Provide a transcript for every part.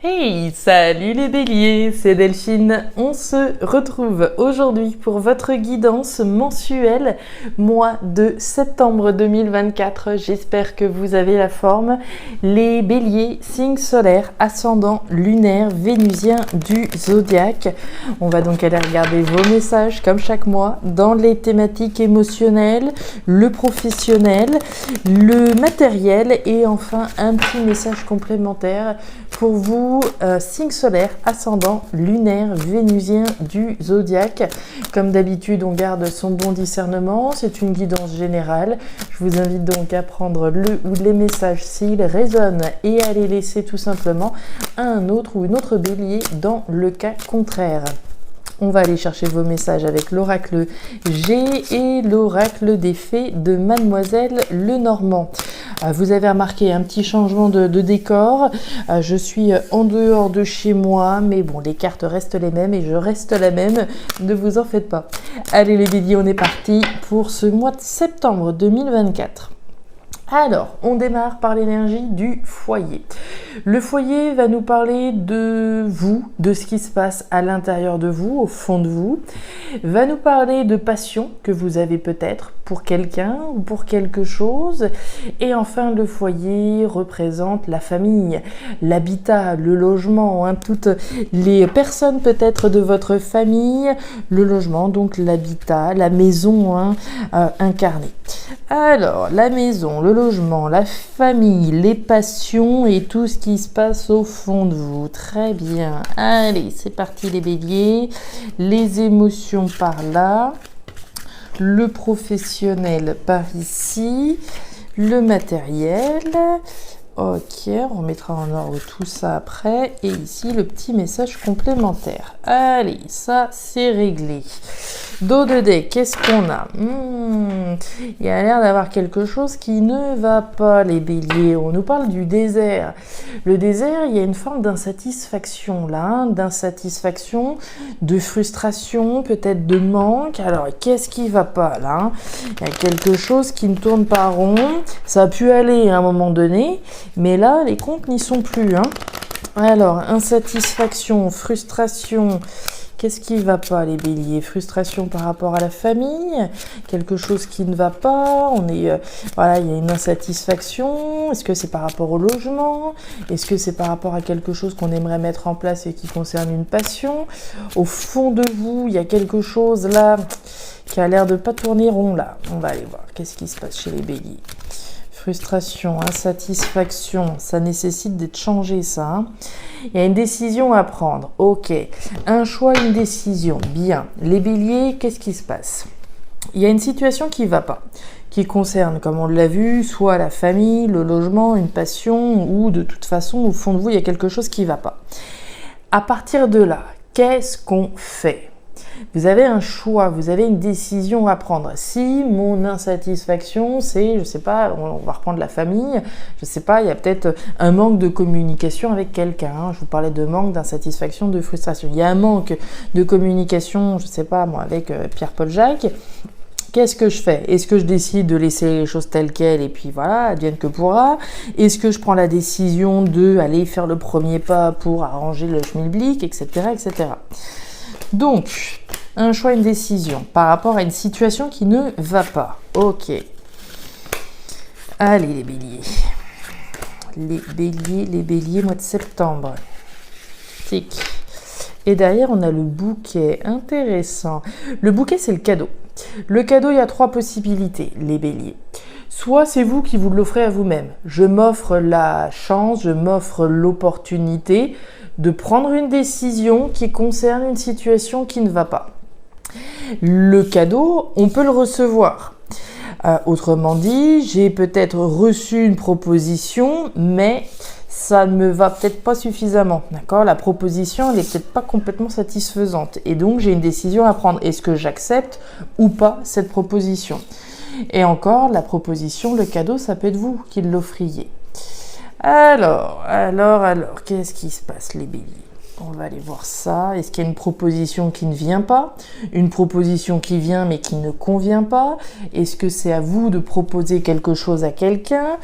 Hey, salut les béliers, c'est Delphine. On se retrouve aujourd'hui pour votre guidance mensuelle, mois de septembre 2024. J'espère que vous avez la forme. Les béliers, signe solaire, ascendant lunaire, vénusien du zodiaque. On va donc aller regarder vos messages comme chaque mois dans les thématiques émotionnelles, le professionnel, le matériel et enfin un petit message complémentaire pour vous, signe solaire, ascendant, lunaire, vénusien du zodiaque. Comme d'habitude, on garde son bon discernement. C'est une guidance générale. Je vous invite donc à prendre le ou les messages s'ils résonnent et à les laisser tout simplement à un autre ou une autre bélier dans le cas contraire. On va aller chercher vos messages avec l'oracle G et l'oracle des fées de Mademoiselle Lenormand. Vous avez remarqué un petit changement de décor. Je suis en dehors de chez moi, mais bon, les cartes restent les mêmes et je reste la même. Ne vous en faites pas. Allez les béliers, on est parti pour ce mois de septembre 2024. Alors, on démarre par l'énergie du foyer. Le foyer va nous parler de vous, de ce qui se passe à l'intérieur de vous, au fond de vous. Va nous parler de passion que vous avez peut-être pour quelqu'un ou pour quelque chose. Et enfin, le foyer représente la famille, l'habitat, le logement, toutes les personnes peut-être de votre famille, le logement, donc l'habitat, la maison incarnée. Alors, la maison, le logement, la famille, les passions et tout ce qui se passe au fond de vous. Très bien. Allez, c'est parti les béliers. Les émotions par là. Le professionnel par ici. Le matériel. Ok, on remettra en ordre tout ça après. Et ici, le petit message complémentaire. Allez, ça, c'est réglé. Dos de deck, qu'est-ce qu'on a? Il y a l'air d'avoir quelque chose qui ne va pas, les béliers. On nous parle du désert. Le désert, il y a une forme d'insatisfaction là, d'insatisfaction, de frustration, peut-être de manque. Alors, qu'est-ce qui va pas là? Il y a quelque chose qui ne tourne pas rond. Ça a pu aller à un moment donné, mais là, les comptes n'y sont plus. Alors, insatisfaction, frustration. Qu'est-ce qui ne va pas, les béliers? Frustration par rapport à la famille, quelque chose qui ne va pas, voilà, il y a une insatisfaction. Est-ce que c'est par rapport au logement? Est-ce que c'est par rapport à quelque chose qu'on aimerait mettre en place et qui concerne une passion? Au fond de vous, il y a quelque chose là qui a l'air de pas tourner rond là. On va aller voir qu'est-ce qui se passe chez les béliers. Frustration, insatisfaction, ça nécessite d'être changé ça. Il y a une décision à prendre. Ok, un choix, une décision. Bien. Les béliers, qu'est-ce qui se passe? Il y a une situation qui ne va pas, qui concerne, comme on l'a vu, soit la famille, le logement, une passion, ou de toute façon, au fond de vous, il y a quelque chose qui ne va pas. À partir de là, qu'est-ce qu'on fait? Vous avez un choix, vous avez une décision à prendre. Si mon insatisfaction, c'est, je sais pas, on va reprendre la famille, je sais pas, il y a peut-être un manque de communication avec quelqu'un. Je vous parlais de manque, d'insatisfaction, de frustration. Il y a un manque de communication, je sais pas, moi, avec Pierre-Paul Jacques. Qu'est-ce que je fais? Est-ce que je décide de laisser les choses telles quelles et puis voilà, advienne que pourra? Est-ce que je prends la décision d'aller faire le premier pas pour arranger le schmilblick, etc., etc. Donc, un choix, une décision par rapport à une situation qui ne va pas. Ok. Allez, les béliers. Les béliers, mois de septembre. Tic. Et derrière, on a le bouquet. Intéressant. Le bouquet, c'est le cadeau. Le cadeau, il y a 3 possibilités, les béliers. Soit c'est vous qui vous l'offrez à vous-même. Je m'offre la chance, je m'offre l'opportunité de prendre une décision qui concerne une situation qui ne va pas. Le cadeau, on peut le recevoir. Autrement dit, j'ai peut-être reçu une proposition, mais ça ne me va peut-être pas suffisamment. D'accord? La proposition, elle n'est peut-être pas complètement satisfaisante. Et donc, j'ai une décision à prendre. Est-ce que j'accepte ou pas cette proposition? Et encore, la proposition, le cadeau, ça peut être vous qui l'offriez. Alors, qu'est-ce qui se passe, les béliers? On va aller voir ça. Est-ce qu'il y a une proposition qui ne vient pas? Une proposition qui vient mais qui ne convient pas? Est-ce que c'est à vous de proposer quelque chose à quelqu'un?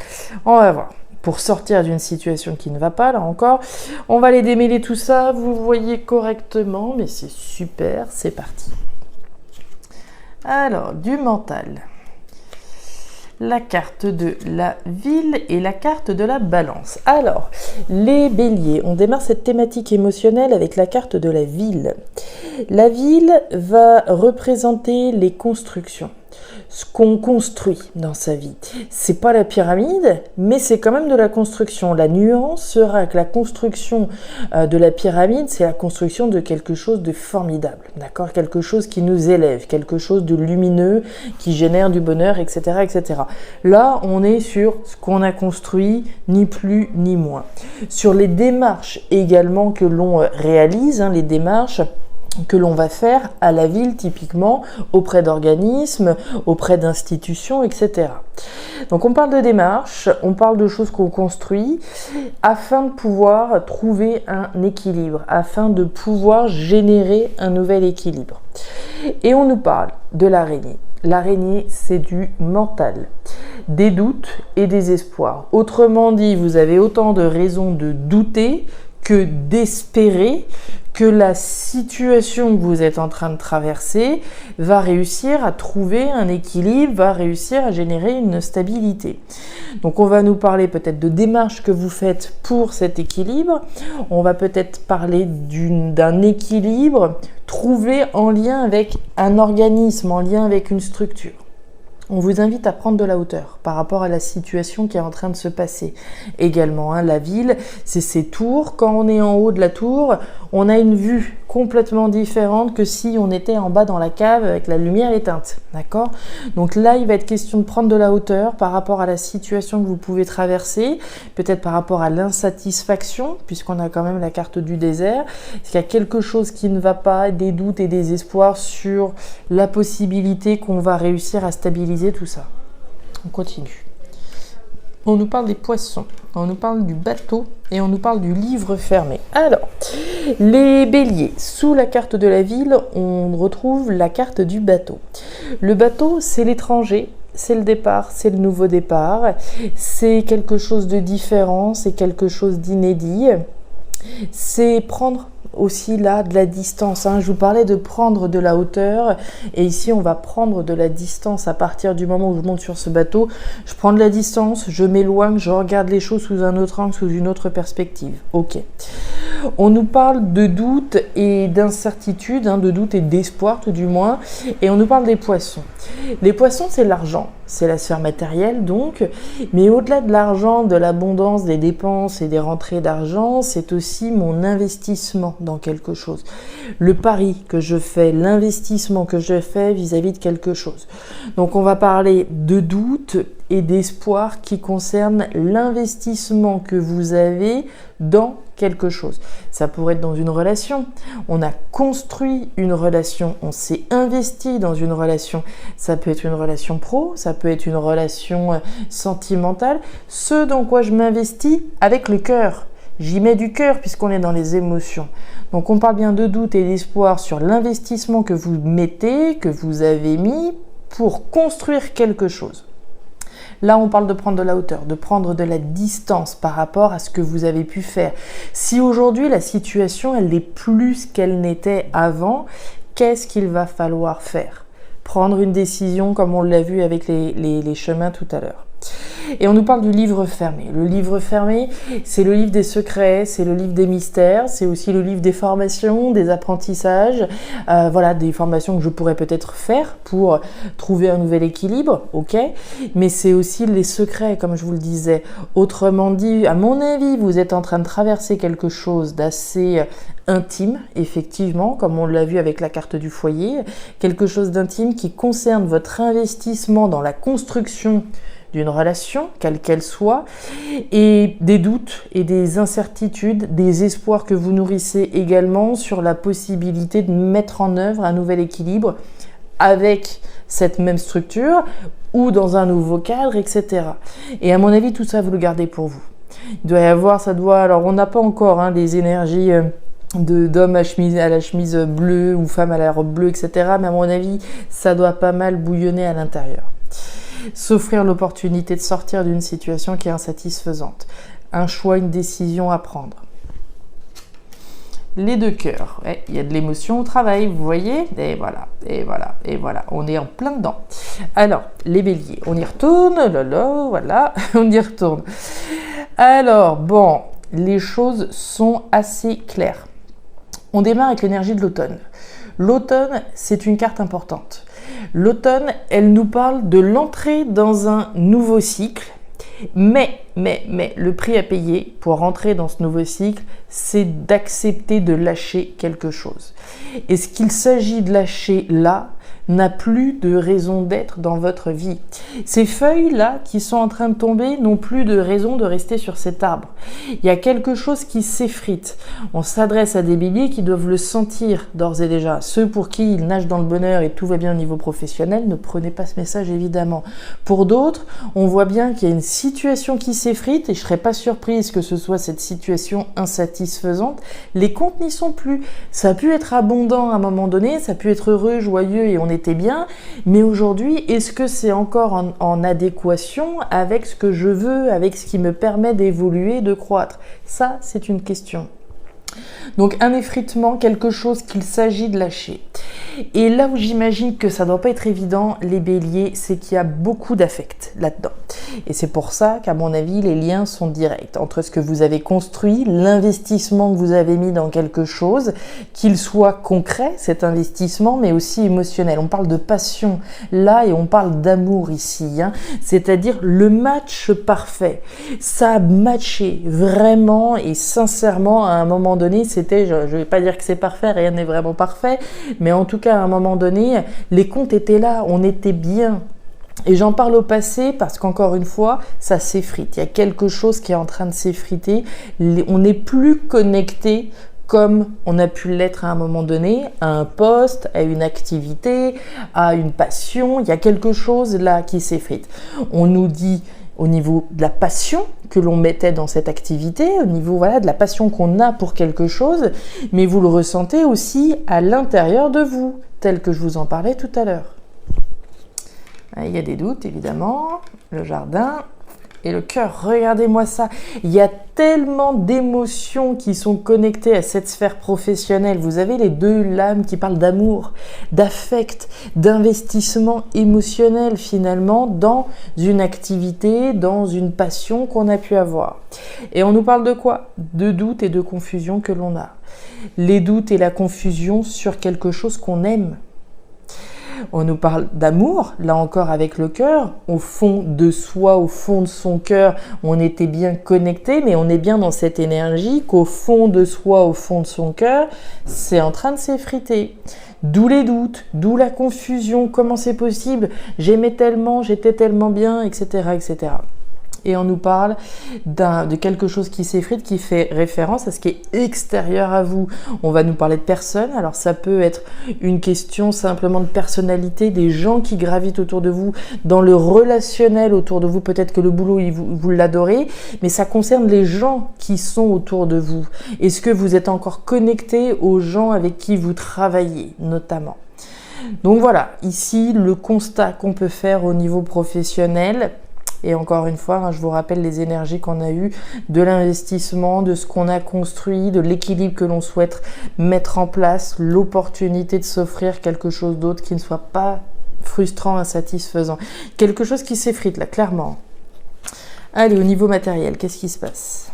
On va voir. pour sortir d'une situation qui ne va pas, là encore. On va les démêler tout ça, vous voyez correctement, mais c'est super, c'est parti. Alors, du mental. La carte de la ville et la carte de la balance. Alors, les béliers, on démarre cette thématique émotionnelle avec la carte de la ville. La ville va représenter les constructions, ce qu'on construit dans sa vie. C'est pas la pyramide, mais c'est quand même de la construction. La nuance sera que la construction de la pyramide, c'est la construction de quelque chose de formidable, d'accord ? Quelque chose qui nous élève, quelque chose de lumineux, qui génère du bonheur, etc., etc. Là, on est sur ce qu'on a construit, ni plus ni moins. Sur les démarches également que l'on réalise, les démarches que l'on va faire à la ville typiquement, auprès d'organismes, auprès d'institutions, etc. Donc on parle de démarches, on parle de choses qu'on construit afin de pouvoir trouver un équilibre, afin de pouvoir générer un nouvel équilibre. Et on nous parle de l'araignée. L'araignée, c'est du mental, des doutes et des espoirs. Autrement dit, vous avez autant de raisons de douter que d'espérer que la situation que vous êtes en train de traverser va réussir à trouver un équilibre, va réussir à générer une stabilité. Donc on va nous parler peut-être de démarches que vous faites pour cet équilibre. On va peut-être parler d'un équilibre trouvé en lien avec un organisme, en lien avec une structure. On vous invite à prendre de la hauteur par rapport à la situation qui est en train de se passer. Également, la ville, c'est ses tours. Quand on est en haut de la tour, on a une vue complètement différente que si on était en bas dans la cave avec la lumière éteinte. D'accord ? Donc là, il va être question de prendre de la hauteur par rapport à la situation que vous pouvez traverser, peut-être par rapport à l'insatisfaction, puisqu'on a quand même la carte du désert. Est-ce qu'il y a quelque chose qui ne va pas, des doutes et des espoirs sur la possibilité qu'on va réussir à stabiliser tout ça. On continue. On nous parle des poissons, on nous parle du bateau et on nous parle du livre fermé. Alors, les béliers, sous la carte de la ville, on retrouve la carte du bateau. Le bateau, c'est l'étranger, c'est le départ, c'est le nouveau départ, c'est quelque chose de différent, c'est quelque chose d'inédit. C'est prendre aussi là de la distance. Je vous parlais de prendre de la hauteur et ici on va prendre de la distance à partir du moment où je monte sur ce bateau. Je prends de la distance, je m'éloigne, je regarde les choses sous un autre angle, sous une autre perspective. Ok. On nous parle de doute et d'incertitude, de doute et d'espoir tout du moins, et on nous parle des poissons. Les poissons, c'est l'argent, c'est la sphère matérielle donc, mais au-delà de l'argent, de l'abondance, des dépenses et des rentrées d'argent, c'est aussi mon investissement dans quelque chose. Le pari que je fais, l'investissement que je fais vis-à-vis de quelque chose. Donc on va parler de doute et d'espoir qui concernent l'investissement que vous avez dans quelque chose. Ça pourrait être dans une relation. On a construit une relation, on s'est investi dans une relation. Ça peut être une relation pro, ça peut être une relation sentimentale. Ce dans quoi je m'investis avec le cœur. J'y mets du cœur puisqu'on est dans les émotions. Donc on parle bien de doute et d'espoir sur l'investissement que vous mettez, que vous avez mis pour construire quelque chose. Là, on parle de prendre de la hauteur, de prendre de la distance par rapport à ce que vous avez pu faire. Si aujourd'hui, la situation, elle est plus qu'elle n'était avant, qu'est-ce qu'il va falloir faire ? Prendre une décision comme on l'a vu avec les chemins tout à l'heure. Et on nous parle du livre fermé. Le livre fermé, c'est le livre des secrets, c'est le livre des mystères, c'est aussi le livre des formations, des apprentissages, des formations que je pourrais peut-être faire pour trouver un nouvel équilibre, ok ? Mais c'est aussi les secrets, comme je vous le disais. Autrement dit, à mon avis, vous êtes en train de traverser quelque chose d'assez intime, effectivement, comme on l'a vu avec la carte du foyer, quelque chose d'intime qui concerne votre investissement dans la construction d'une relation, quelle qu'elle soit, et des doutes et des incertitudes, des espoirs que vous nourrissez également sur la possibilité de mettre en œuvre un nouvel équilibre avec cette même structure ou dans un nouveau cadre, etc. Et à mon avis, tout ça, vous le gardez pour vous. Il doit y avoir, alors on n'a pas encore des énergies d'hommes à la chemise bleue ou femmes à la robe bleue, etc. Mais à mon avis, ça doit pas mal bouillonner à l'intérieur. s'offrir l'opportunité de sortir d'une situation qui est insatisfaisante. Un choix, une décision à prendre. Les 2 cœurs, ouais, il y a de l'émotion au travail, vous voyez, et voilà, et voilà, et voilà, on est en plein dedans. Alors, les béliers, on y retourne, voilà, on y retourne. Alors, bon, les choses sont assez claires. On démarre avec l'énergie de l'automne. L'automne, c'est une carte importante. L'automne, elle nous parle de l'entrée dans un nouveau cycle. Mais, le prix à payer pour rentrer dans ce nouveau cycle, c'est d'accepter de lâcher quelque chose. Et ce qu'il s'agit de lâcher là, n'a plus de raison d'être dans votre vie. Ces feuilles-là qui sont en train de tomber n'ont plus de raison de rester sur cet arbre. Il y a quelque chose qui s'effrite. On s'adresse à des béliers qui doivent le sentir d'ores et déjà. Ceux pour qui ils nagent dans le bonheur et tout va bien au niveau professionnel, ne prenez pas ce message évidemment. Pour d'autres, on voit bien qu'il y a une situation qui s'effrite et je ne serais pas surprise que ce soit cette situation insatisfaisante. Les comptes n'y sont plus. Ça a pu être abondant à un moment donné, ça a pu être heureux, joyeux et on était bien, mais aujourd'hui, est-ce que c'est encore en adéquation avec ce que je veux, avec ce qui me permet d'évoluer, de croître? Ça, c'est une question. Donc un effritement, quelque chose qu'il s'agit de lâcher. Et là où j'imagine que ça ne doit pas être évident, les béliers, c'est qu'il y a beaucoup d'affect là-dedans. Et c'est pour ça qu'à mon avis, les liens sont directs entre ce que vous avez construit, l'investissement que vous avez mis dans quelque chose, qu'il soit concret, cet investissement, mais aussi émotionnel. On parle de passion là et on parle d'amour ici, hein. C'est-à-dire le match parfait. Ça a matché vraiment et sincèrement à un moment donné, c'était, je ne vais pas dire que c'est parfait, rien n'est vraiment parfait, mais en tout cas à un moment donné, les comptes étaient là, on était bien. Et j'en parle au passé parce qu'encore une fois, ça s'effrite. Il y a quelque chose qui est en train de s'effriter. On n'est plus connecté comme on a pu l'être à un moment donné, à un poste, à une activité, à une passion. Il y a quelque chose là qui s'effrite. On nous dit au niveau de la passion que l'on mettait dans cette activité, au niveau de la passion qu'on a pour quelque chose, mais vous le ressentez aussi à l'intérieur de vous, tel que je vous en parlais tout à l'heure. Il y a des doutes, évidemment, le jardin et le cœur. Regardez-moi ça. Il y a tellement d'émotions qui sont connectées à cette sphère professionnelle. Vous avez les 2 lames qui parlent d'amour, d'affect, d'investissement émotionnel finalement dans une activité, dans une passion qu'on a pu avoir. Et on nous parle de quoi? De doutes et de confusion que l'on a. Les doutes et la confusion sur quelque chose qu'on aime. On nous parle d'amour, là encore avec le cœur, au fond de soi, au fond de son cœur, on était bien connecté, mais on est bien dans cette énergie qu'au fond de soi, au fond de son cœur, c'est en train de s'effriter. D'où les doutes, d'où la confusion, comment c'est possible, j'aimais tellement, j'étais tellement bien, etc., etc. Et on nous parle de quelque chose qui s'effrite, qui fait référence à ce qui est extérieur à vous. On va nous parler de personnes, alors ça peut être une question simplement de personnalité, des gens qui gravitent autour de vous, dans le relationnel autour de vous, peut-être que le boulot, vous l'adorez, mais ça concerne les gens qui sont autour de vous. Est-ce que vous êtes encore connecté aux gens avec qui vous travaillez, notamment? Donc voilà, ici, le constat qu'on peut faire au niveau professionnel. Et encore une fois, je vous rappelle les énergies qu'on a eues, de l'investissement, de ce qu'on a construit, de l'équilibre que l'on souhaite mettre en place, l'opportunité de s'offrir quelque chose d'autre qui ne soit pas frustrant, insatisfaisant. Quelque chose qui s'effrite là, clairement. Allez, au niveau matériel, qu'est-ce qui se passe ?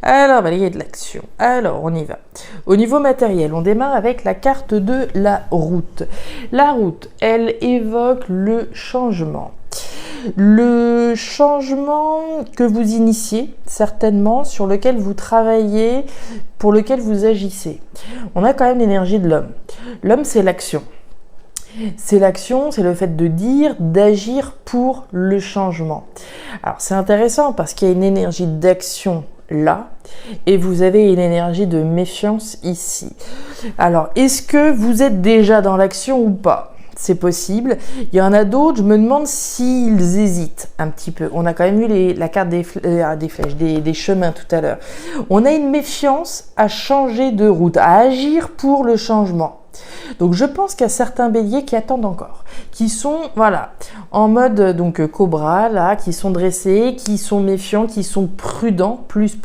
Alors, il y a de l'action. Alors, on y va. Au niveau matériel, on démarre avec la carte de la route. La route, elle évoque le changement. Le changement que vous initiez, certainement, sur lequel vous travaillez, pour lequel vous agissez. On a quand même l'énergie de l'homme. L'homme, c'est l'action. C'est l'action, c'est le fait de dire, d'agir pour le changement. Alors, c'est intéressant parce qu'il y a une énergie d'action là, et vous avez une énergie de méfiance ici. Alors, est-ce que vous êtes déjà dans l'action ou pas ? C'est possible. Il y en a d'autres, je me demande s'ils hésitent un petit peu. On a quand même eu la carte des flèches, des chemins tout à l'heure. On a une méfiance à changer de route, à agir pour le changement. Donc je pense qu'il y a certains béliers qui attendent encore, qui sont voilà en mode donc cobra là, qui sont dressés, qui sont méfiants, qui sont prudents plus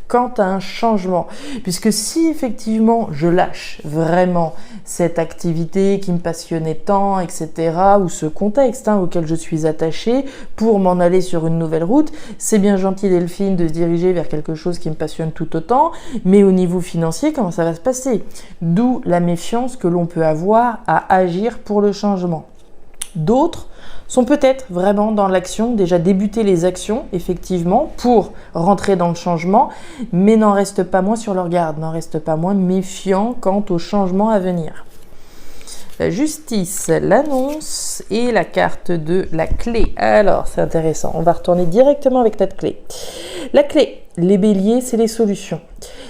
quant à un changement. Puisque si effectivement je lâche vraiment cette activité qui me passionnait tant, etc., ou ce contexte auquel je suis attachée pour m'en aller sur une nouvelle route, c'est bien gentil Delphine de se diriger vers quelque chose qui me passionne tout autant, mais au niveau financier, comment ça va se passer? D'où la méfiance que l'on peut avoir à agir pour le changement. D'autres sont peut-être vraiment dans l'action, déjà débuter les actions, effectivement, pour rentrer dans le changement, mais n'en restent pas moins sur leur garde, n'en restent pas moins méfiants quant au changement à venir. La justice, l'annonce et la carte de la clé. Alors, c'est intéressant, on va retourner directement avec notre clé. La clé, les béliers, c'est les solutions.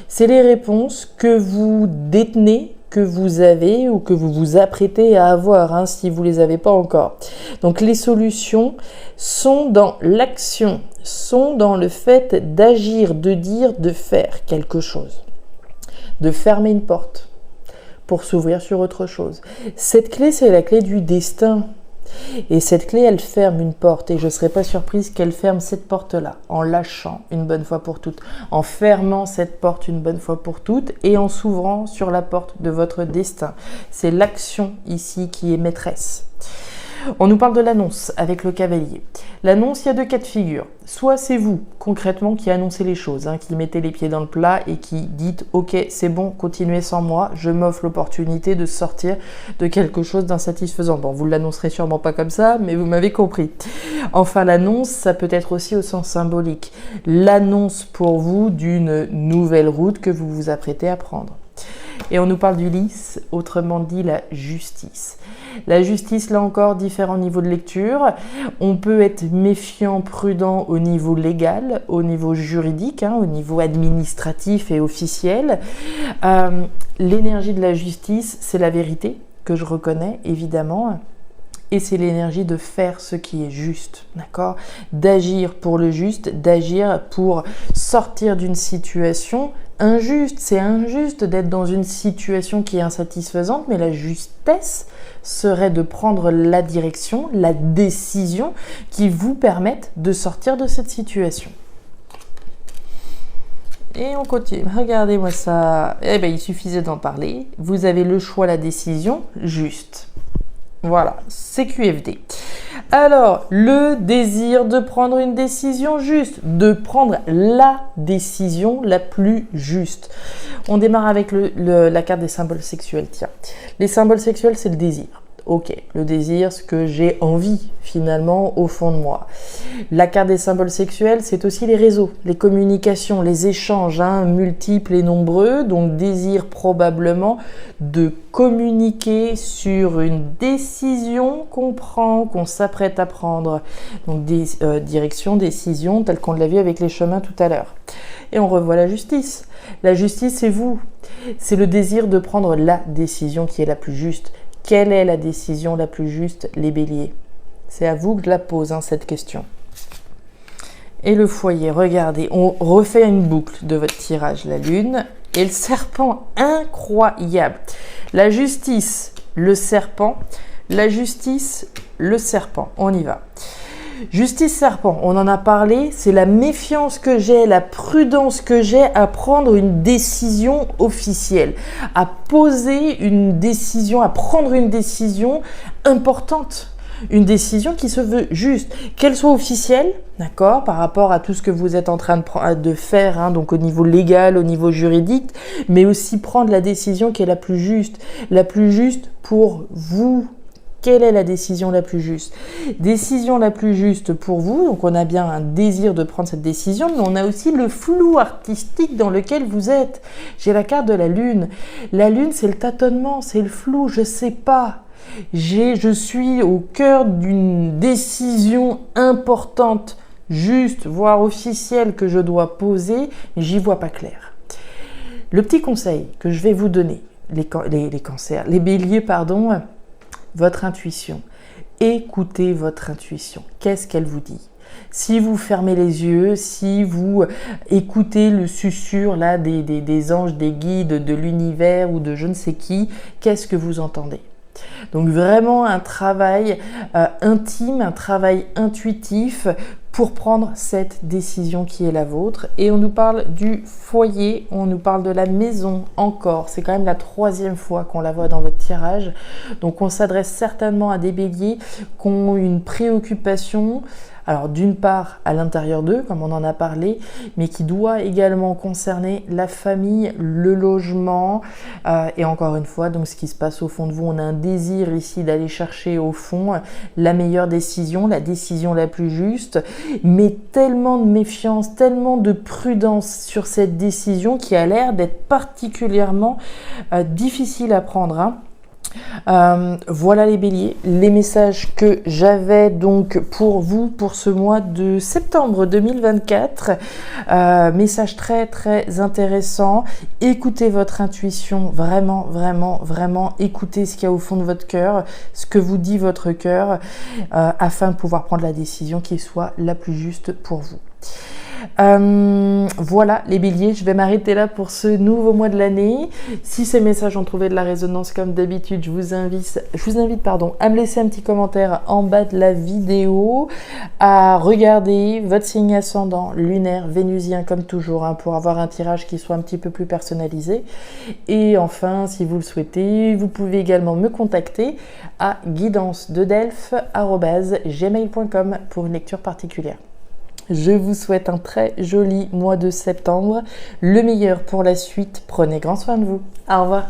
C'est les réponses que vous détenez, que vous avez ou que vous vous apprêtez à avoir, si vous ne les avez pas encore. Donc les solutions sont dans l'action, sont dans le fait d'agir, de dire, de faire quelque chose, de fermer une porte pour s'ouvrir sur autre chose. Cette clé, c'est la clé du destin. Et cette clé, elle ferme une porte et je ne serais pas surprise qu'elle ferme cette porte-là en lâchant une bonne fois pour toutes, en fermant cette porte une bonne fois pour toutes et en s'ouvrant sur la porte de votre destin. C'est l'action ici qui est maîtresse. On nous parle de l'annonce avec le cavalier. L'annonce, il y a deux cas de figure. Soit c'est vous, concrètement, qui annoncez les choses, qui mettez les pieds dans le plat et qui dites « Ok, c'est bon, continuez sans moi, je m'offre l'opportunité de sortir de quelque chose d'insatisfaisant. » Bon, vous ne l'annoncerez sûrement pas comme ça, mais vous m'avez compris. Enfin, l'annonce, ça peut être aussi au sens symbolique. L'annonce pour vous d'une nouvelle route que vous vous apprêtez à prendre. Et on nous parle du lys, autrement dit la justice. La justice, là encore, différents niveaux de lecture. On peut être méfiant, prudent au niveau légal, au niveau juridique, au niveau administratif et officiel. L'énergie de la justice, c'est la vérité que je reconnais, évidemment. Et c'est l'énergie de faire ce qui est juste, d'accord? D'agir pour le juste, d'agir pour sortir d'une situation injuste. C'est injuste d'être dans une situation qui est insatisfaisante, mais la justesse serait de prendre la direction, la décision qui vous permette de sortir de cette situation. Et on continue. Regardez-moi ça. Eh bien, il suffisait d'en parler. Vous avez le choix, la décision juste. Voilà, c'est QFD. Alors, le désir de prendre une décision juste, de prendre la décision la plus juste. On démarre avec la carte des symboles sexuels. Tiens, les symboles sexuels, c'est le désir. Ok, le désir, ce que j'ai envie finalement au fond de moi. La carte des symboles sexuels, c'est aussi les réseaux, les communications, les échanges multiples et nombreux. Donc désir probablement de communiquer sur une décision qu'on prend, qu'on s'apprête à prendre. Donc direction, décision, telle qu'on l'a vu avec les chemins tout à l'heure. Et on revoit la justice. La justice, c'est vous. C'est le désir de prendre la décision qui est la plus juste. Quelle est la décision la plus juste, les béliers? C'est à vous que je la pose, cette question. Et le foyer, regardez, on refait une boucle de votre tirage, la lune. Et le serpent, incroyable. La justice, le serpent. La justice, le serpent. On y va. Justice serpent, on en a parlé, c'est la méfiance que j'ai, la prudence que j'ai à prendre une décision officielle, à poser une décision, à prendre une décision importante, une décision qui se veut juste, qu'elle soit officielle, d'accord, par rapport à tout ce que vous êtes en train de faire, donc au niveau légal, au niveau juridique, mais aussi prendre la décision qui est la plus juste pour vous. Quelle est la décision la plus juste? Décision la plus juste pour vous, donc on a bien un désir de prendre cette décision, mais on a aussi le flou artistique dans lequel vous êtes. J'ai la carte de la lune. La lune, c'est le tâtonnement, c'est le flou, je sais pas. Je suis au cœur d'une décision importante, juste, voire officielle que je dois poser, mais j'y vois pas clair. Le petit conseil que je vais vous donner, les béliers, votre intuition. Écoutez votre intuition. Qu'est-ce qu'elle vous dit? Si vous fermez les yeux, si vous écoutez le susurre là des anges, des guides, de l'univers ou de je ne sais qui, qu'est-ce que vous entendez ? Donc vraiment un travail intime, un travail intuitif pour prendre cette décision qui est la vôtre. Et on nous parle du foyer, on nous parle de la maison encore. C'est quand même la 3e fois qu'on la voit dans votre tirage. Donc on s'adresse certainement à des béliers qui ont une préoccupation. Alors d'une part à l'intérieur d'eux, comme on en a parlé, mais qui doit également concerner la famille, le logement, et encore une fois, donc ce qui se passe au fond de vous, on a un désir ici d'aller chercher au fond la meilleure décision, la décision la plus juste, mais tellement de méfiance, tellement de prudence sur cette décision qui a l'air d'être particulièrement difficile à prendre, hein. Voilà les béliers, les messages que j'avais donc pour vous pour ce mois de septembre 2024. Message très très intéressant. Écoutez votre intuition, vraiment vraiment vraiment écoutez ce qu'il y a au fond de votre cœur, ce que vous dit votre cœur, afin de pouvoir prendre la décision qui soit la plus juste pour vous. Voilà les béliers, je vais m'arrêter là pour ce nouveau mois de l'année. Si ces messages ont trouvé de la résonance comme d'habitude, je vous invite à me laisser un petit commentaire en bas de la vidéo, à regarder votre signe ascendant, lunaire, vénusien comme toujours, hein, pour avoir un tirage qui soit un petit peu plus personnalisé. Et enfin, si vous le souhaitez, vous pouvez également me contacter à guidancededelphes@gmail.com pour une lecture particulière. Je vous souhaite un très joli mois de septembre, le meilleur pour la suite. Prenez grand soin de vous. Au revoir.